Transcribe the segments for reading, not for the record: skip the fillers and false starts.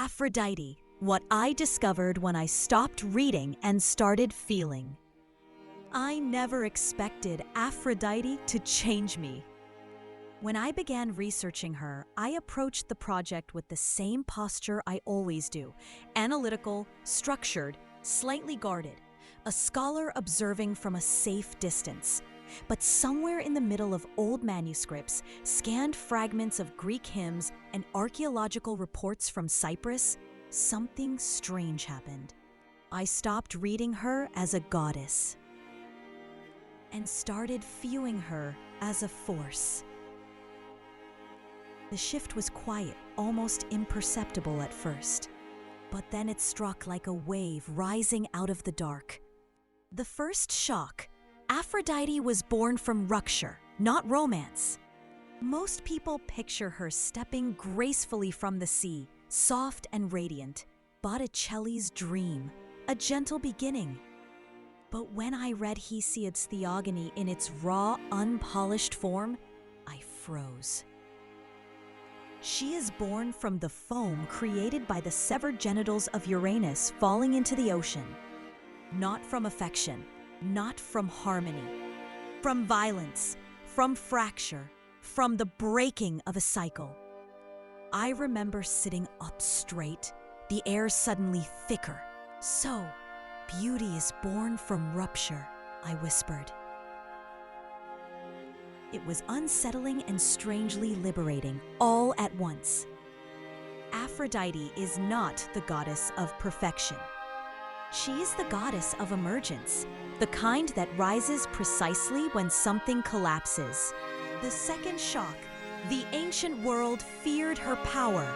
Aphrodite, what I discovered when I stopped reading and started feeling. I never expected Aphrodite to change me. When I began researching her, I approached the project with the same posture I always do: analytical, structured, slightly guarded, a scholar observing from a safe distance. But somewhere in the middle of old manuscripts, scanned fragments of Greek hymns, and archaeological reports from Cyprus, something strange happened. I stopped reading her as a goddess and started viewing her as a force. The shift was quiet, almost imperceptible at first, but then it struck like a wave rising out of the dark. The first shock: Aphrodite was born from rupture, not romance. Most people picture her stepping gracefully from the sea, soft and radiant, Botticelli's dream, a gentle beginning. But when I read Hesiod's Theogony in its raw, unpolished form, I froze. She is born from the foam created by the severed genitals of Uranus falling into the ocean. Not from affection, not from harmony, from violence, from fracture, from the breaking of a cycle. I remember sitting up straight, the air suddenly thicker. "So, beauty is born from rupture," I whispered. It was unsettling and strangely liberating, all at once. Aphrodite is not the goddess of perfection. She is the goddess of emergence, the kind that rises precisely when something collapses. The second shock: the ancient world feared her power.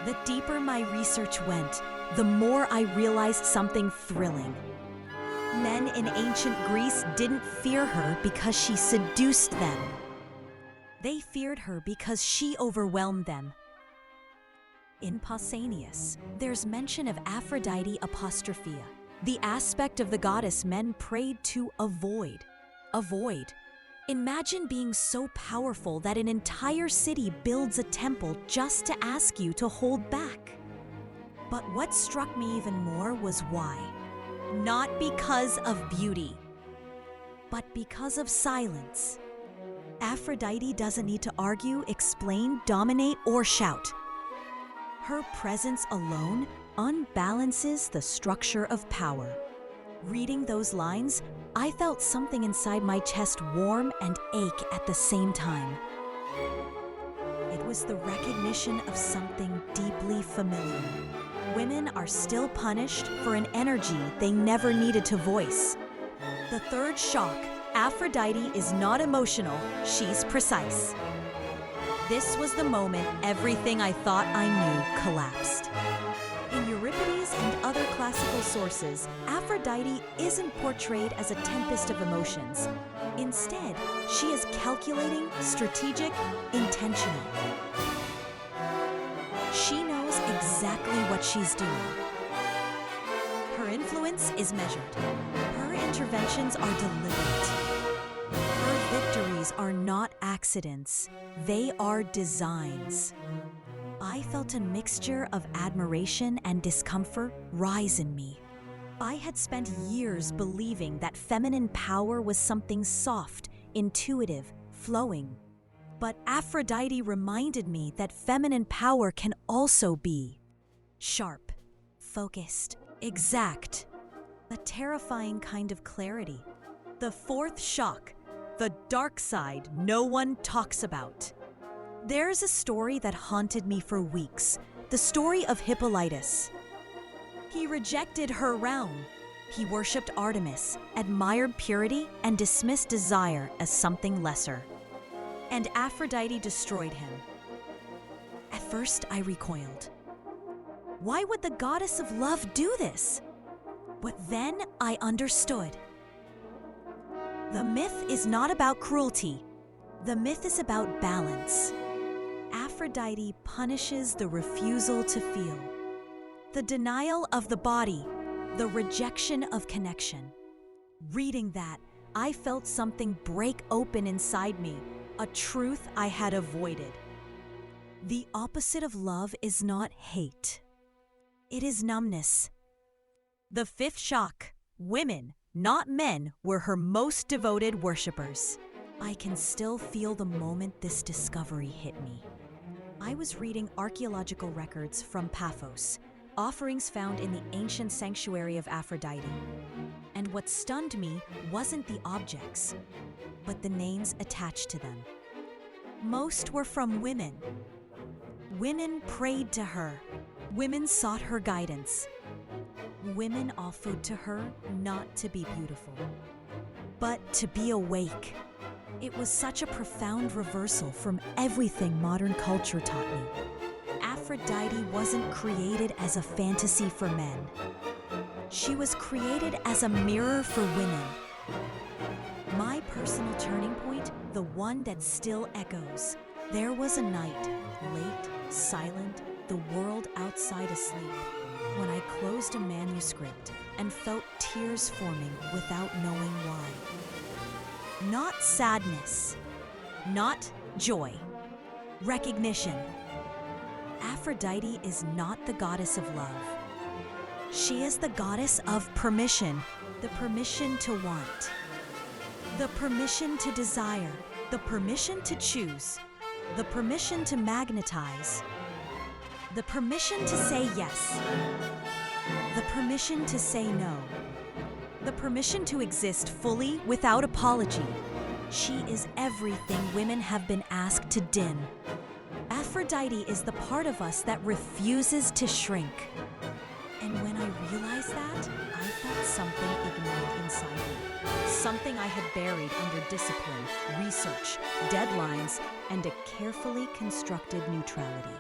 The deeper my research went, the more I realized something thrilling. Men in ancient Greece didn't fear her because she seduced them. They feared her because she overwhelmed them. In Pausanias, there's mention of Aphrodite apostrophia, the aspect of the goddess men prayed to avoid. Avoid. Imagine being so powerful that an entire city builds a temple just to ask you to hold back. But what struck me even more was why. Not because of beauty, but because of silence. Aphrodite doesn't need to argue, explain, dominate, or shout. Her presence alone unbalances the structure of power. Reading those lines, I felt something inside my chest warm and ache at the same time. It was the recognition of something deeply familiar. Women are still punished for an energy they never needed to voice. The third shock: Aphrodite is not emotional, she's precise. This was the moment everything I thought I knew collapsed. In Euripides and other classical sources, Aphrodite isn't portrayed as a tempest of emotions. Instead, she is calculating, strategic, intentional. She knows exactly what she's doing. Her influence is measured. Her interventions are deliberate. Her victories are not accidents, they are designs. I felt a mixture of admiration and discomfort rise in me. I had spent years believing that feminine power was something soft, intuitive, flowing. But Aphrodite reminded me that feminine power can also be sharp, focused, exact, a terrifying kind of clarity. The fourth shock: the dark side no one talks about. There's a story that haunted me for weeks, the story of Hippolytus. He rejected her realm. He worshipped Artemis, admired purity, and dismissed desire as something lesser. And Aphrodite destroyed him. At first, I recoiled. Why would the goddess of love do this? But then I understood. The myth is not about cruelty. The myth is about balance. Aphrodite punishes the refusal to feel, the denial of the body, the rejection of connection. Reading that, I felt something break open inside me, a truth I had avoided. The opposite of love is not hate. It is numbness. The fifth shock. Women, not men, were her most devoted worshippers. I can still feel the moment this discovery hit me. I was reading archaeological records from Paphos, offerings found in the ancient sanctuary of Aphrodite. And what stunned me wasn't the objects, but the names attached to them. Most were from women. Women prayed to her. Women sought her guidance. Women offered to her not to be beautiful, but to be awake. It was such a profound reversal from everything modern culture taught me. Aphrodite wasn't created as a fantasy for men. She was created as a mirror for women. My personal turning point, the one that still echoes. There was a night, late, silent, the world outside asleep, when I closed a manuscript and felt tears forming without knowing why. Not sadness, not joy, recognition. Aphrodite is not the goddess of love. She is the goddess of permission, the permission to want, the permission to desire, the permission to choose, the permission to magnetize, the permission to say yes, the permission to say no, the permission to exist fully without apology. She is everything women have been asked to dim. Aphrodite is the part of us that refuses to shrink. And when I realized that, I felt something ignite inside me. Something I had buried under discipline, research, deadlines, and a carefully constructed neutrality.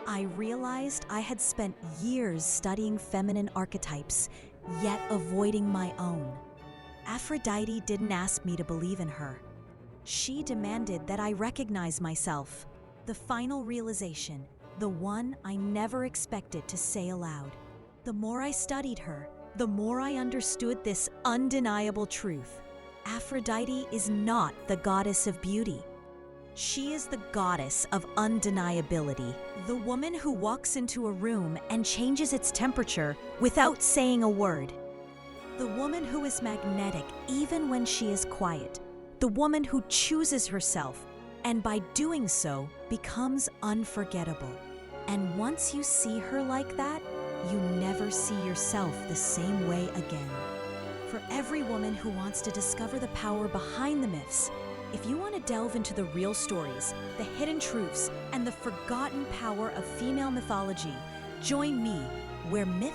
I realized I had spent years studying feminine archetypes, yet avoiding my own. Aphrodite didn't ask me to believe in her. She demanded that I recognize myself. The final realization, the one I never expected to say aloud. The more I studied her, the more I understood this undeniable truth. Aphrodite is not the goddess of beauty. She is the goddess of undeniability, the woman who walks into a room and changes its temperature without saying a word. The woman who is magnetic even when she is quiet. The woman who chooses herself and by doing so becomes unforgettable. And once you see her like that, you never see yourself the same way again. For every woman who wants to discover the power behind the myths, if you want to delve into the real stories, the hidden truths, and the forgotten power of female mythology, join me where myths